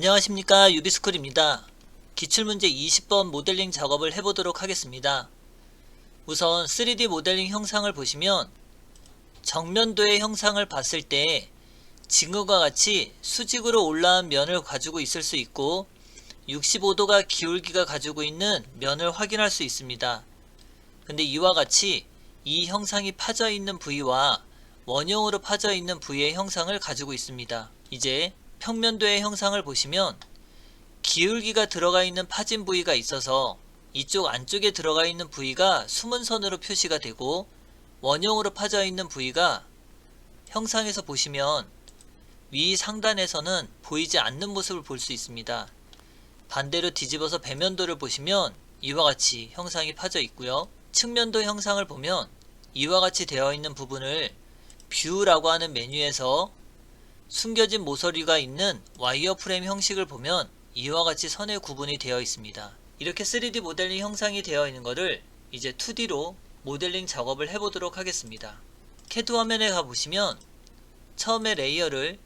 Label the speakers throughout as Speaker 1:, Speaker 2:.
Speaker 1: 안녕하십니까, 유비스쿨입니다. 기출문제 20번 모델링 작업을 해보도록 하겠습니다. 우선 3D 모델링 형상을 보시면 정면도의 형상을 봤을 때 지금과 같이 수직으로 올라온 면을 가지고 있을 수 있고 65도가 기울기가 가지고 있는 면을 확인할 수 있습니다. 근데 이와 같이 이 형상이 파져 있는 부위와 원형으로 파져 있는 부위의 형상을 가지고 있습니다. 이제 평면도의 형상을 보시면 기울기가 들어가 있는 파진 부위가 있어서 이쪽 안쪽에 들어가 있는 부위가 숨은 선으로 표시가 되고, 원형으로 파져 있는 부위가 형상에서 보시면 위 상단에서는 보이지 않는 모습을 볼 수 있습니다. 반대로 뒤집어서 배면도를 보시면 이와 같이 형상이 파져 있고요. 측면도 형상을 보면 이와 같이 되어 있는 부분을 뷰라고 하는 메뉴에서 숨겨진 모서리가 있는 와이어 프레임 형식을 보면 이와 같이 선의 구분이 되어 있습니다. 이렇게 3D 모델링 형상이 되어 있는 것을 이제 2D로 모델링 작업을 해보도록 하겠습니다. CAD 화면에 가보시면 처음에 레이어를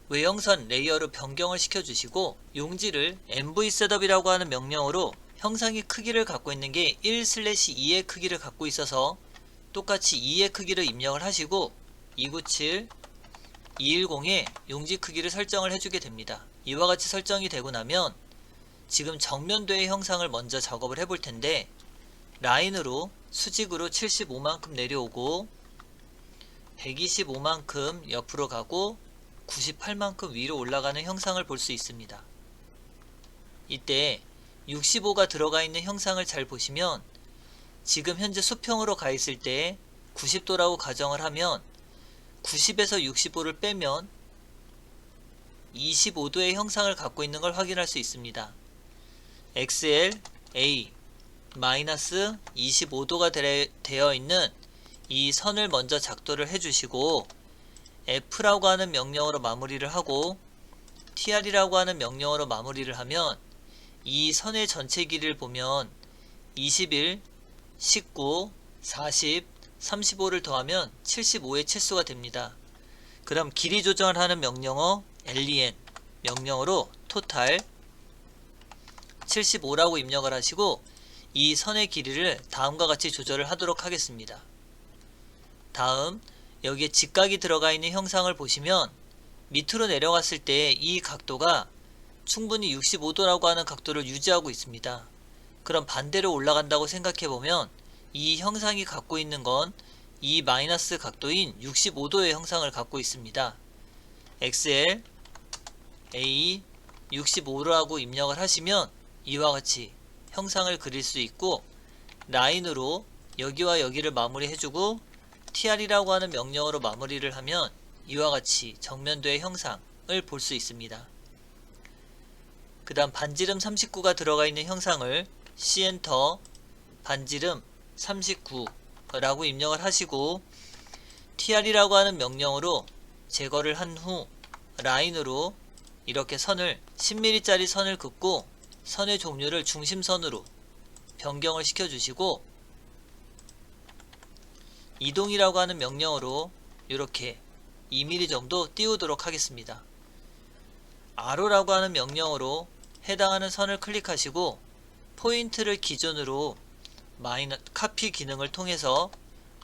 Speaker 1: 외형선 레이어로 변경을 시켜주시고, 용지를 MV셋업이라고 하는 명령으로 형상이 크기를 갖고 있는 게 1/2의 크기를 갖고 있어서 똑같이 2의 크기를 입력을 하시고 297 210에 용지 크기를 설정을 해주게 됩니다. 이와 같이 설정이 되고 나면 지금 정면도의 형상을 먼저 작업을 해볼 텐데, 라인으로 수직으로 75만큼 내려오고 125만큼 옆으로 가고 98만큼 위로 올라가는 형상을 볼 수 있습니다. 이때 65가 들어가 있는 형상을 잘 보시면 지금 현재 수평으로 가 있을 때 90도라고 가정을 하면 90에서 65를 빼면 25도의 형상을 갖고 있는 걸 확인할 수 있습니다. XL, A, 마이너스 25도가 되어 있는 이 선을 먼저 작도를 해주시고 F라고 하는 명령으로 마무리를 하고 TR이라고 하는 명령으로 마무리를 하면 이 선의 전체 길이를 보면 21, 19, 40, 35를 더하면 75의 치수가 됩니다. 그럼 길이 조정을 하는 명령어 len 명령어로 토탈 75라고 입력을 하시고 이 선의 길이를 다음과 같이 조절을 하도록 하겠습니다. 다음 여기에 직각이 들어가 있는 형상을 보시면 밑으로 내려갔을 때 이 각도가 충분히 65도라고 하는 각도를 유지하고 있습니다. 그럼 반대로 올라간다고 생각해 보면 이 형상이 갖고 있는 건 이 마이너스 각도인 65도의 형상을 갖고 있습니다. XL, A, 65라고 입력을 하시면 이와 같이 형상을 그릴 수 있고, 라인으로 여기와 여기를 마무리 해주고 TR이라고 하는 명령어로 마무리를 하면 이와 같이 정면도의 형상을 볼 수 있습니다. 그 다음 반지름 39가 들어가 있는 형상을 C엔터 반지름 39라고 입력을 하시고 TR이라고 하는 명령으로 제거를 한 후 라인으로 이렇게 선을 10mm짜리 선을 긋고 선의 종류를 중심선으로 변경을 시켜주시고 이동이라고 하는 명령어로 이렇게 2mm 정도 띄우도록 하겠습니다. 아로라고 하는 명령어로 해당하는 선을 클릭하시고 포인트를 기준으로 카피 기능을 통해서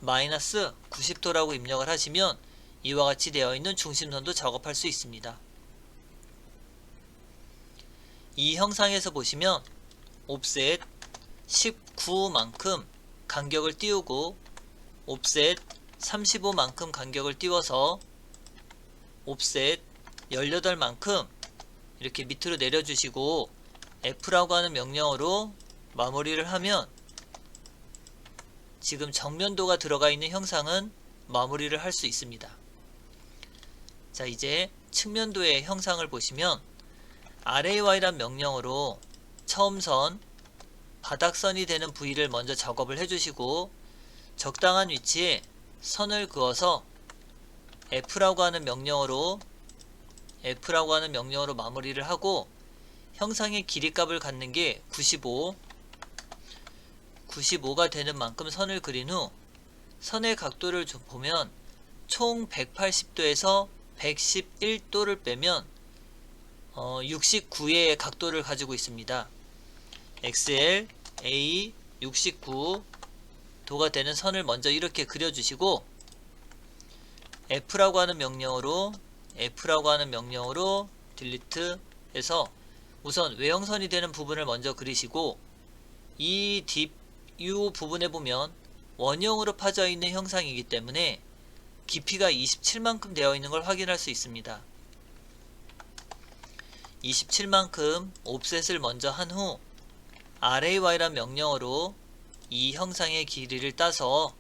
Speaker 1: 마이너스 90도라고 입력을 하시면 이와 같이 되어 있는 중심선도 작업할 수 있습니다. 이 형상에서 보시면 옵셋 19만큼 간격을 띄우고 옵셋 35만큼 간격을 띄워서 옵셋 18만큼 이렇게 밑으로 내려주시고 F라고 하는 명령어로 마무리를 하면 지금 정면도가 들어가 있는 형상은 마무리를 할 수 있습니다. 자, 이제 측면도의 형상을 보시면 RAY란 명령어로 처음선 바닥선이 되는 부위를 먼저 작업을 해주시고 적당한 위치에 선을 그어서 F라고 하는 명령어로 마무리를 하고 형상의 길이값을 갖는 게 95가 되는 만큼 선을 그린 후 선의 각도를 보면 총 180도에서 111도를 빼면 69의 각도를 가지고 있습니다. XL, A, 69 도가 되는 선을 먼저 이렇게 그려주시고 F라고 하는 명령으로 딜리트 해서 우선 외형선이 되는 부분을 먼저 그리시고 이 부분에 보면 원형으로 파져 있는 형상이기 때문에 깊이가 27만큼 되어 있는 걸 확인할 수 있습니다. 27만큼 옵셋을 먼저 한 후 RAY란 명령어로 이 형상의 길이를 따서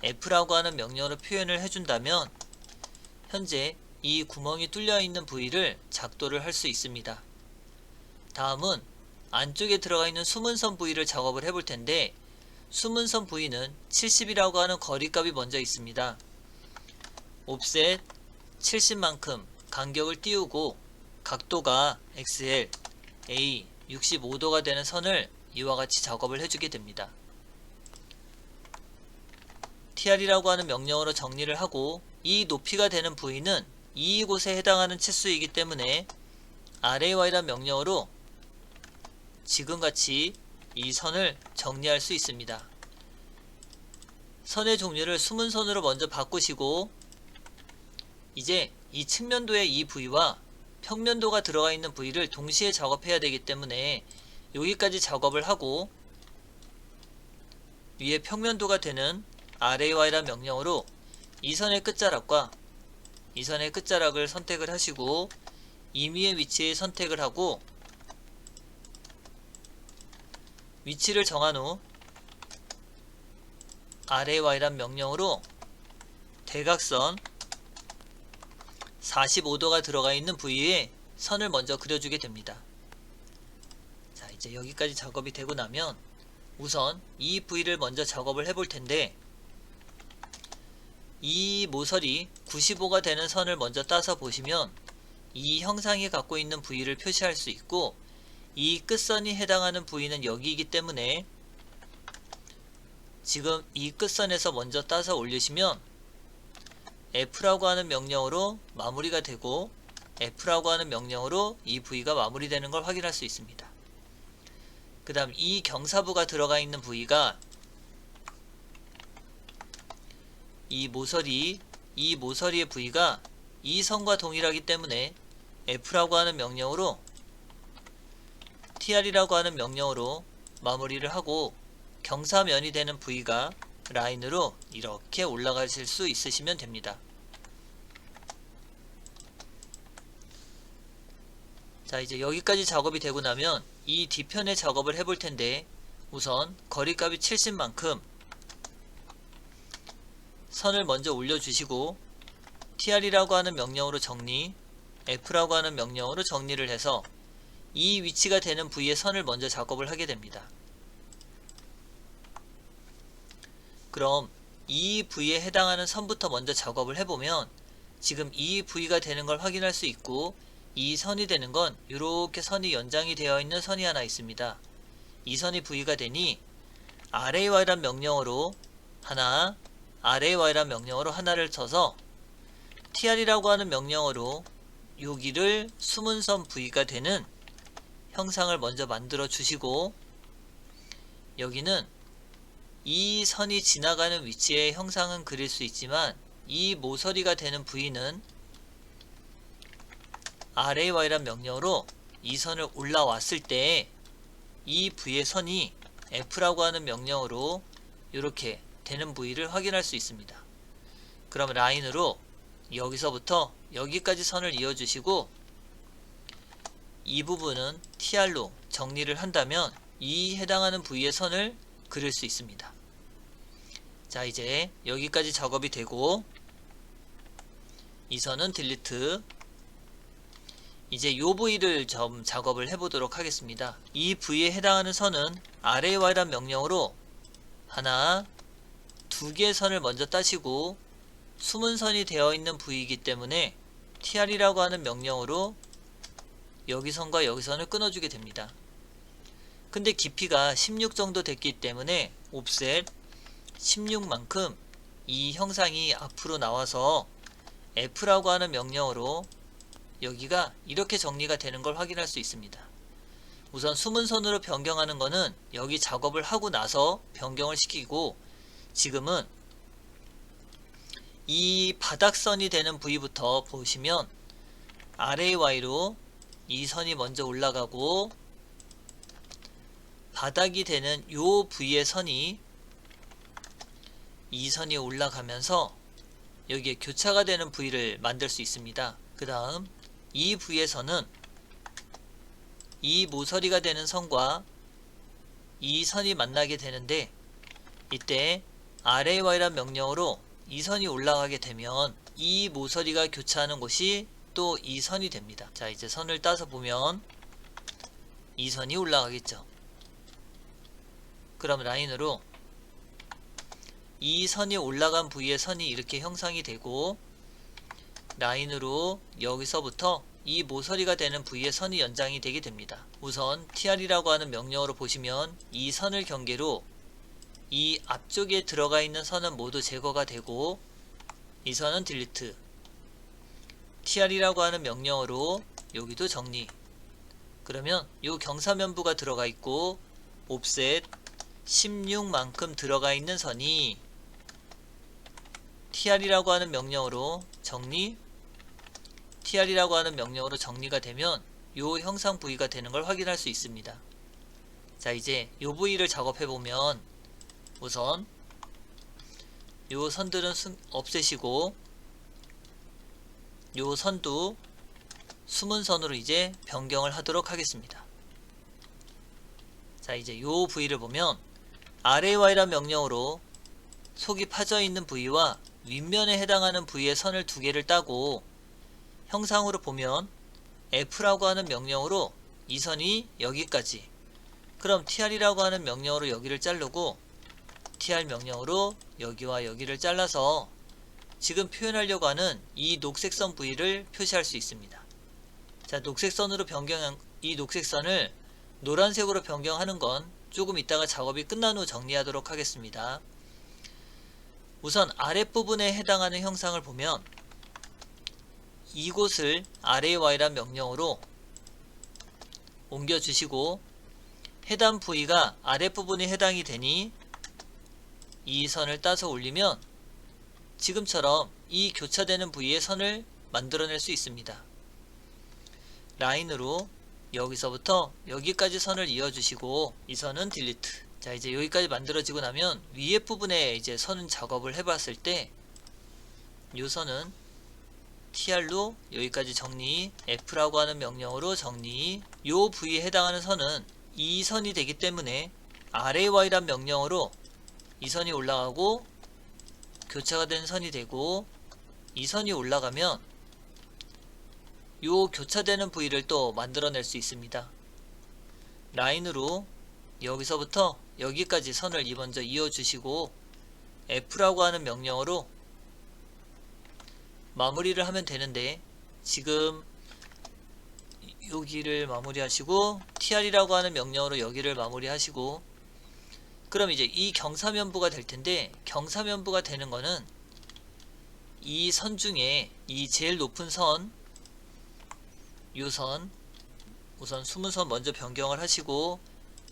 Speaker 1: F라고 하는 명령어로 표현을 해준다면 현재 이 구멍이 뚫려 있는 부위를 작도를 할 수 있습니다. 다음은 안쪽에 들어가 있는 숨은선 부위를 작업을 해볼 텐데 숨은선 부위는 70이라고 하는 거리값이 먼저 있습니다. 옵셋 70만큼 간격을 띄우고 각도가 XL, A 65도가 되는 선을 이와 같이 작업을 해주게 됩니다. TR이라고 하는 명령어로 정리를 하고 이 높이가 되는 부위는 이곳에 해당하는 치수이기 때문에 RAY란 명령어로 지금같이 이 선을 정리할 수 있습니다. 선의 종류를 숨은선으로 먼저 바꾸시고 이제 이 측면도의 이 부위와 평면도가 들어가 있는 부위를 동시에 작업해야 되기 때문에 여기까지 작업을 하고 위에 평면도가 되는 RAY란 명령어로 이 선의 끝자락과 이 선의 끝자락을 선택을 하시고 임의의 위치에 선택을 하고 위치를 정한 후 RAY란 명령으로 대각선 45도가 들어가 있는 부위에 선을 먼저 그려주게 됩니다. 자, 이제 여기까지 작업이 되고 나면 우선 이 부위를 먼저 작업을 해볼 텐데 이 모서리 95가 되는 선을 먼저 따서 보시면 이 형상이 갖고 있는 부위를 표시할 수 있고 이 끝선이 해당하는 부위는 여기이기 때문에 지금 이 끝선에서 먼저 따서 올리시면 F라고 하는 명령으로 마무리가 되고 F라고 하는 명령으로 이 부위가 마무리되는 걸 확인할 수 있습니다. 그 다음 이 경사부가 들어가 있는 부위가 이 모서리의 부위가 이 선과 동일하기 때문에 F라고 하는 명령으로 TR이라고 하는 명령으로 마무리를 하고 경사면이 되는 부위가 라인으로 이렇게 올라가실 수 있으시면 됩니다. 자, 이제 여기까지 작업이 되고 나면 이 뒤편의 작업을 해볼 텐데 우선 거리값이 70만큼 선을 먼저 올려주시고 TR이라고 하는 명령으로 정리, F라고 하는 명령으로 정리를 해서 이 위치가 되는 부위의 선을 먼저 작업을 하게 됩니다. 그럼 이 부위에 해당하는 선부터 먼저 작업을 해보면 지금 이 부위가 되는 걸 확인할 수 있고 이 선이 되는 건 이렇게 선이 연장이 되어 있는 선이 하나 있습니다. 이 선이 부위가 되니 RAY란 명령어로 RAY란 명령어로 하나를 쳐서 TR이라고 하는 명령어로 여기를 숨은선 부위가 되는 형상을 먼저 만들어 주시고 여기는 이 선이 지나가는 위치의 형상은 그릴 수 있지만 이 모서리가 되는 부위는 RAY란 명령어로 이 선을 올라왔을 때 이 부위의 선이 F라고 하는 명령어로 이렇게 되는 부위를 확인할 수 있습니다. 그럼 라인으로 여기서부터 여기까지 선을 이어주시고 이 부분은 TR로 정리를 한다면 이 해당하는 부위의 선을 그릴 수 있습니다. 자, 이제 여기까지 작업이 되고 이 선은 딜리트. 이제 이 부위를 좀 작업을 해보도록 하겠습니다. 이 부위에 해당하는 선은 RAY란 명령으로 두 개의 선을 먼저 따시고 숨은 선이 되어 있는 부위이기 때문에 TR이라고 하는 명령으로 여기 선과 여기 선을 끊어주게 됩니다. 근데 깊이가 16 정도 됐기 때문에 옵셋 16만큼 이 형상이 앞으로 나와서 F라고 하는 명령어로 여기가 이렇게 정리가 되는 걸 확인할 수 있습니다. 우선 숨은 선으로 변경하는 거는 여기 작업을 하고 나서 변경을 시키고, 지금은 이 바닥선이 되는 부위부터 보시면 RAY로 이 선이 먼저 올라가고, 바닥이 되는 요 부위의 선이 이 선이 올라가면서 여기에 교차가 되는 부위를 만들 수 있습니다. 그 다음 이 부위에서는 이 모서리가 되는 선과 이 선이 만나게 되는데, 이때 RAY란 명령어로 이 선이 올라가게 되면 이 모서리가 교차하는 곳이 또 이 선이 됩니다. 자, 이제 선을 따서 보면 이 선이 올라가겠죠. 그럼 라인으로 이 선이 올라간 부위의 선이 이렇게 형성이 되고, 라인으로 여기서부터 이 모서리가 되는 부위의 선이 연장이 되게 됩니다. 우선 tr이라고 하는 명령어로 보시면 이 선을 경계로 이 앞쪽에 들어가 있는 선은 모두 제거가 되고, 이 선은 딜리트. tr이라고 하는 명령어로 여기도 정리. 그러면 요 경사면부가 들어가 있고 옵셋 16만큼 들어가 있는 선이 tr이라고 하는 명령어로 정리, tr이라고 하는 명령어로 정리가 되면 요 형상 부위가 되는 걸 확인할 수 있습니다. 자, 이제 요 부위를 작업해 보면 우선 요 선들은 없애시고, 요 선도 숨은 선으로 이제 변경을 하도록 하겠습니다. 자, 이제 요 부위를 보면 RAY란 명령어로 속이 파져 있는 부위와 윗면에 해당하는 부위의 선을 두 개를 따고, 형상으로 보면 F라고 하는 명령어로 이 선이 여기까지, 그럼 tr이라고 하는 명령어로 여기를 자르고 tr 명령어로 여기와 여기를 잘라서 지금 표현하려고 하는 이 녹색선 부위를 표시할 수 있습니다. 자, 녹색선으로 변경한 이 녹색선을 노란색으로 변경하는 건 조금 이따가 작업이 끝난 후 정리하도록 하겠습니다. 우선 아랫부분에 해당하는 형상을 보면 이곳을 RAY란 명령어로 옮겨주시고, 해당 부위가 아랫부분에 해당이 되니 이 선을 따서 올리면 지금처럼 이 교차되는 부위의 선을 만들어낼 수 있습니다. 라인으로 여기서부터 여기까지 선을 이어주시고 이 선은 딜리트. 자, 이제 여기까지 만들어지고 나면 위에 부분에 이제 선 작업을 해봤을 때 이 선은 tr로 여기까지 정리, f라고 하는 명령어로 정리. 이 부위에 해당하는 선은 이 선이 되기 때문에 RAY란 명령어로 이 선이 올라가고 교차가 된 선이 되고, 이 선이 올라가면 요 교차되는 부위를 또 만들어낼 수 있습니다. 라인으로 여기서부터 여기까지 선을 먼저 이어주시고 F라고 하는 명령어로 마무리를 하면 되는데, 지금 여기를 마무리하시고 tr이라고 하는 명령어로 여기를 마무리하시고, 그럼 이제 이 경사면부가 될 텐데, 경사면부가 되는 거는 이 선 중에 이 제일 높은 선, 요 선, 우선 숨은 선 먼저 변경을 하시고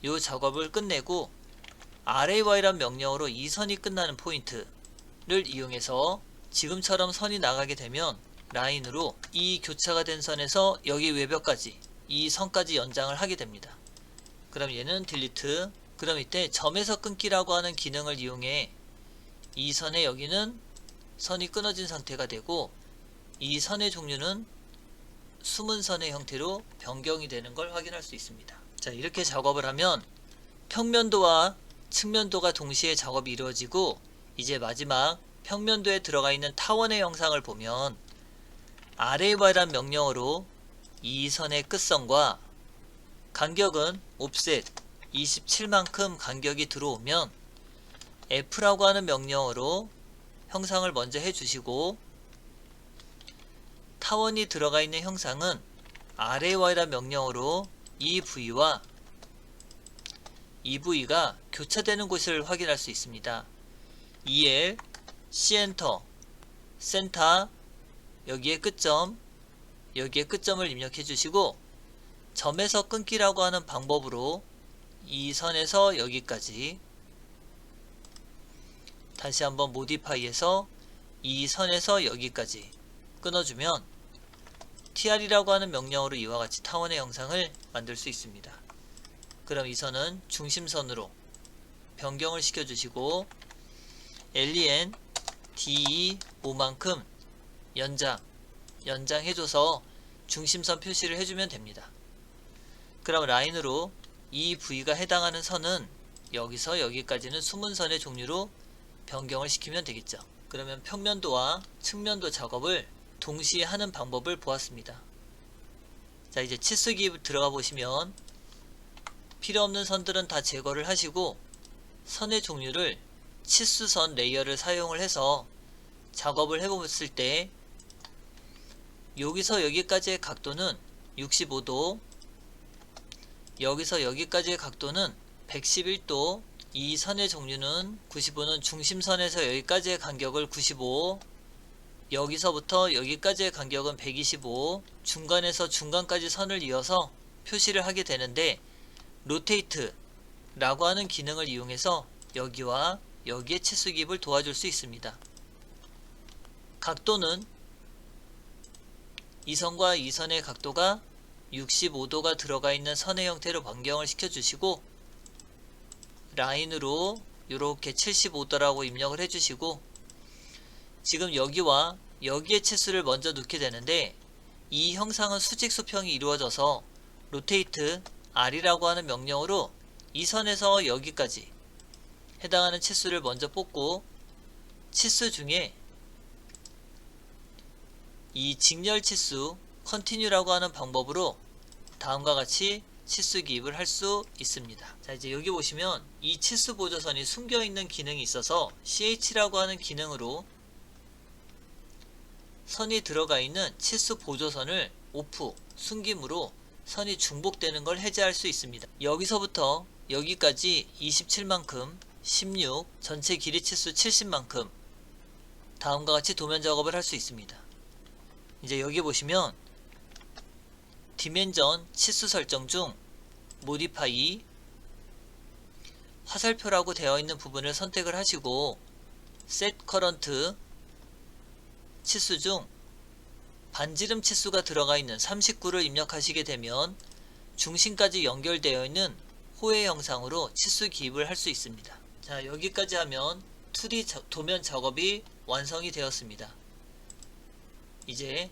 Speaker 1: 요 작업을 끝내고 RAY란 명령어로 이 선이 끝나는 포인트를 이용해서 지금처럼 선이 나가게 되면 라인으로 이 교차가 된 선에서 여기 외벽까지 이 선까지 연장을 하게 됩니다. 그럼 얘는 딜리트. 그럼 이때 점에서 끊기라고 하는 기능을 이용해 이 선의 여기는 선이 끊어진 상태가 되고, 이 선의 종류는 숨은 선의 형태로 변경이 되는 걸 확인할 수 있습니다. 자, 이렇게 작업을 하면 평면도와 측면도가 동시에 작업이 이루어지고, 이제 마지막 평면도에 들어가 있는 타원의 형상을 보면 RAY란 명령어로 이 선의 끝선과 간격은 옵셋 27만큼 간격이 들어오면 F라고 하는 명령어로 형상을 먼저 해주시고, 타원이 들어가 있는 형상은 RAY란 명령어로 이 부위와 이 부위가 교차되는 곳을 확인할 수 있습니다. EL, C엔터, 센터, 여기에 끝점, 여기에 끝점을 입력해 주시고 점에서 끊기라고 하는 방법으로 이 선에서 여기까지 다시 한번 모디파이에서 이 선에서 여기까지 끊어주면 tr이라고 하는 명령으로 이와 같이 타원의 형상을 만들 수 있습니다. 그럼 이 선은 중심선으로 변경을 시켜주시고 len de5만큼 연장해줘서 중심선 표시를 해주면 됩니다. 그럼 라인으로 이 부위가 해당하는 선은 여기서 여기까지는 숨은선의 종류로 변경을 시키면 되겠죠. 그러면 평면도와 측면도 작업을 동시에 하는 방법을 보았습니다. 자, 이제 치수기 들어가 보시면 필요없는 선들은 다 제거를 하시고 선의 종류를 치수선 레이어를 사용을 해서 작업을 해봤을 때 여기서 여기까지의 각도는 65도, 여기서 여기까지의 각도는 111도, 이 선의 종류는 95는 중심선에서 여기까지의 간격을 95, 여기서부터 여기까지의 간격은 125, 중간에서 중간까지 선을 이어서 표시를 하게 되는데 로테이트 라고 하는 기능을 이용해서 여기와 여기의 치수 기입을 도와줄 수 있습니다. 각도는 이 선과 이 선의 각도가 65도가 들어가 있는 선의 형태로 변경을 시켜주시고 라인으로 이렇게 75도라고 입력을 해주시고 지금 여기와 여기의 치수를 먼저 넣게 되는데 이 형상은 수직 수평이 이루어져서 로테이트 R이라고 하는 명령으로 이 선에서 여기까지 해당하는 치수를 먼저 뽑고 치수 중에 이 직렬 치수 컨티뉴라고 하는 방법으로 다음과 같이 치수 기입을 할 수 있습니다. 자, 이제 여기 보시면 이 치수 보조선이 숨겨있는 기능이 있어서 ch라고 하는 기능으로 선이 들어가 있는 치수 보조선을 오프, 숨김으로 선이 중복되는 걸 해제할 수 있습니다. 여기서부터 여기까지 27만큼, 16, 전체 길이 치수 70만큼 다음과 같이 도면 작업을 할 수 있습니다. 이제 여기 보시면 디멘전 치수 설정 중 모디파이 화살표라고 되어 있는 부분을 선택을 하시고 set current 치수 중 반지름 치수가 들어가 있는 39를 입력하시게 되면 중심까지 연결되어 있는 호의 형상으로 치수 기입을 할 수 있습니다. 자, 여기까지 하면 2D 도면 작업이 완성이 되었습니다. 이제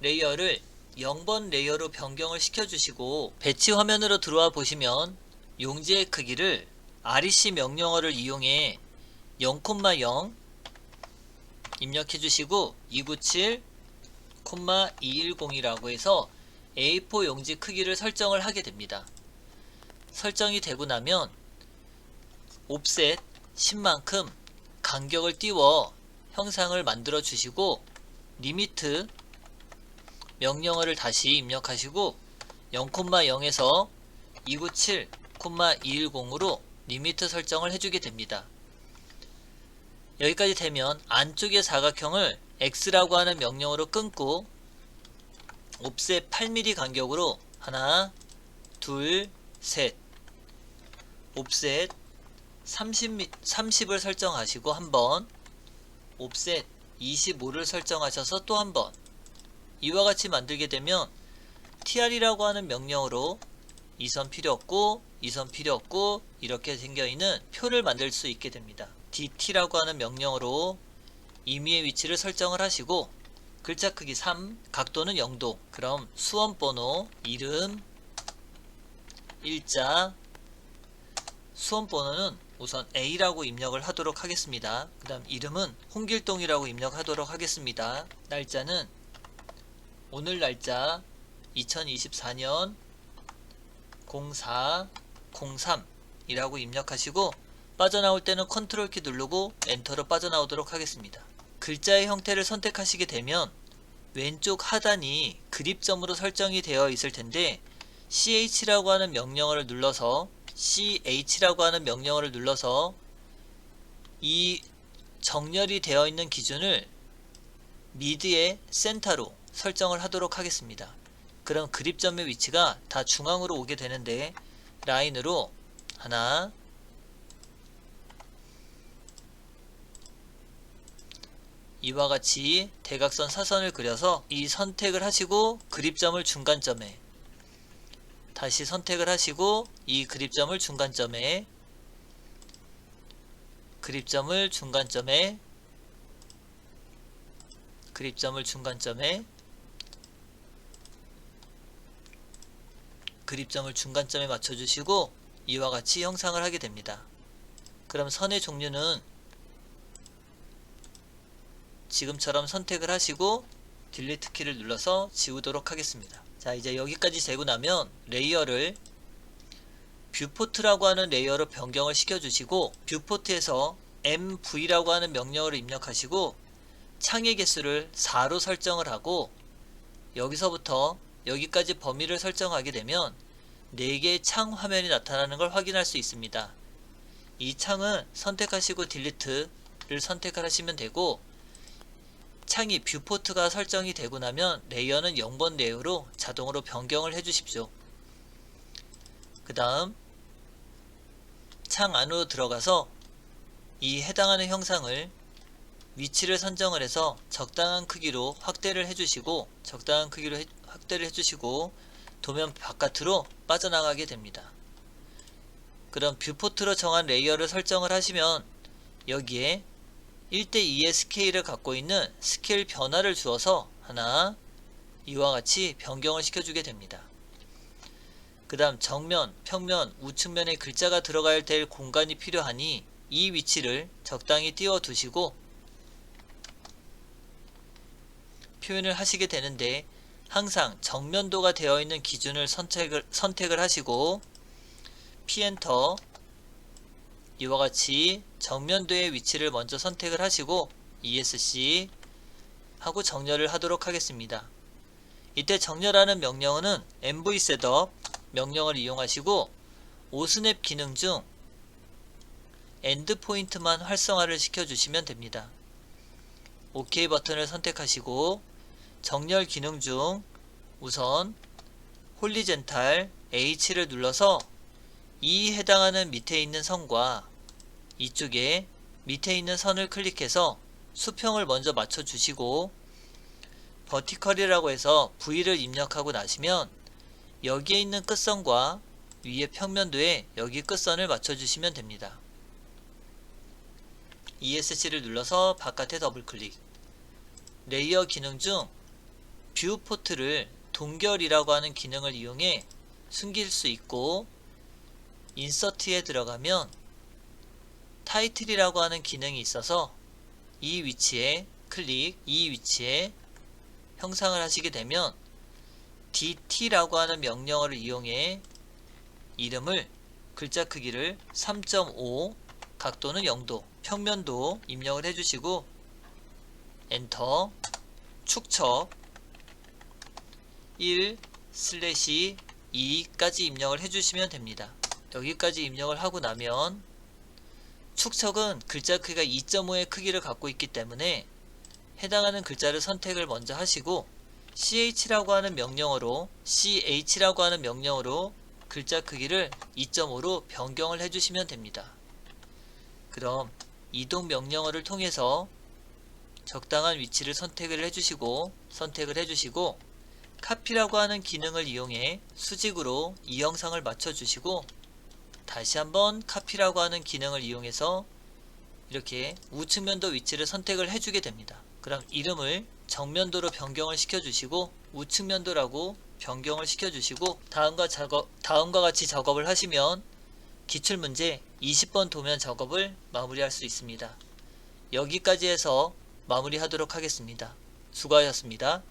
Speaker 1: 레이어를 0번 레이어로 변경을 시켜주시고 배치 화면으로 들어와 보시면 용지의 크기를 REC 명령어를 이용해 0,0 입력해 주시고 297,210이라고 해서 A4 용지 크기를 설정을 하게 됩니다. 설정이 되고 나면 옵셋 10만큼 간격을 띄워 형상을 만들어 주시고 리미트 명령어를 다시 입력하시고 0,0에서 297,210으로 리미트 설정을 해주게 됩니다. 여기까지 되면 안쪽의 사각형을 X라고 하는 명령으로 끊고 옵셋 8mm 간격으로 하나, 둘, 셋 옵셋 30을 설정하시고 한번 옵셋 25를 설정하셔서 또 한번 이와 같이 만들게 되면 tr이라고 하는 명령으로 이 선 필요 없고 이 선 필요 없고 이렇게 생겨있는 표를 만들 수 있게 됩니다. dt라고 하는 명령으로 임의의 위치를 설정을 하시고 글자 크기 3, 각도는 0도. 그럼 수험번호, 이름, 일자, 수험번호는 우선 A라고 입력을 하도록 하겠습니다. 그 다음 이름은 홍길동이라고 입력하도록 하겠습니다. 날짜는 오늘 날짜 2024년 0403 이라고 입력하시고 빠져나올 때는 컨트롤 키 누르고 엔터로 빠져나오도록 하겠습니다. 글자의 형태를 선택하시게 되면 왼쪽 하단이 그립점으로 설정이 되어 있을 텐데 ch라고 하는 명령어를 눌러서 이 정렬이 되어 있는 기준을 미드의 센터로 설정을 하도록 하겠습니다. 그럼 그립점의 위치가 다 중앙으로 오게 되는데 라인으로 하나, 이와 같이 대각선 사선을 그려서 이 선택을 하시고 그립점을 중간점에, 다시 선택을 하시고 이 그립점을 중간점에, 그립점을 중간점에, 그립점을 중간점에, 그립점을 중간점에 맞춰주시고 이와 같이 형상을 하게 됩니다. 그럼 선의 종류는 지금처럼 선택을 하시고 딜리트 키를 눌러서 지우도록 하겠습니다. 자, 이제 여기까지 재고 나면 레이어를 뷰포트라고 하는 레이어로 변경을 시켜주시고 뷰포트에서 mv라고 하는 명령어를 입력하시고 창의 개수를 4로 설정을 하고 여기서부터 여기까지 범위를 설정하게 되면 4개의 창 화면이 나타나는 걸 확인할 수 있습니다. 이 창은 선택하시고 딜리트를 선택하시면 되고 창이 뷰포트가 설정이 되고 나면 레이어는 0번 레이어로 자동으로 변경을 해 주십시오. 그 다음 창 안으로 들어가서 이 해당하는 형상을 위치를 선정을 해서 적당한 크기로 확대를 해주시고 도면 바깥으로 빠져나가게 됩니다. 그럼 뷰포트로 정한 레이어를 설정을 하시면 여기에 1:2의 스케일을 갖고 있는 스케일 변화를 주어서 하나, 이와 같이 변경을 시켜주게 됩니다. 그 다음 정면, 평면, 우측면에 글자가 들어가야 될 공간이 필요하니 이 위치를 적당히 띄워 두시고 표현을 하시게 되는데 항상 정면도가 되어 있는 기준을 선택을 하시고 P-엔터, 이와 같이 정면도의 위치를 먼저 선택을 하시고 ESC 하고 정렬을 하도록 하겠습니다. 이때 정렬하는 명령어는 mvsetup 명령을 이용하시고 오스냅 기능 중 엔드포인트만 활성화를 시켜주시면 됩니다. OK 버튼을 선택하시고 정렬 기능 중 우선 홀리젠탈 H를 눌러서 이 해당하는 밑에 있는 선과 이쪽에 밑에 있는 선을 클릭해서 수평을 먼저 맞춰주시고 버티컬이라고 해서 V를 입력하고 나시면 여기에 있는 끝선과 위에 평면도에 여기 끝선을 맞춰주시면 됩니다. ESC를 눌러서 바깥에 더블클릭. 레이어 기능 중 뷰포트를 동결이라고 하는 기능을 이용해 숨길 수 있고 인서트에 들어가면 타이틀이라고 하는 기능이 있어서 이 위치에 클릭, 이 위치에 형상을 하시게 되면 DT라고 하는 명령어를 이용해 이름을 글자 크기를 3.5 각도는 0도 평면도 입력을 해주시고 엔터 축척 1/2까지 입력을 해주시면 됩니다. 여기까지 입력을 하고 나면 축척은 글자 크기가 2.5의 크기를 갖고 있기 때문에 해당하는 글자를 선택을 먼저 하시고 CH라고 하는 명령어로 글자 크기를 2.5로 변경을 해주시면 됩니다. 그럼 이동 명령어를 통해서 적당한 위치를 선택을 해주시고 카피라고 하는 기능을 이용해 수직으로 이 영상을 맞춰주시고 다시 한번 카피라고 하는 기능을 이용해서 이렇게 우측면도 위치를 선택을 해주게 됩니다. 그럼 이름을 정면도로 변경을 시켜주시고 우측면도라고 변경을 시켜주시고 다음과 같이 작업을 하시면 기출문제 20번 도면 작업을 마무리할 수 있습니다. 여기까지 해서 마무리하도록 하겠습니다. 수고하셨습니다.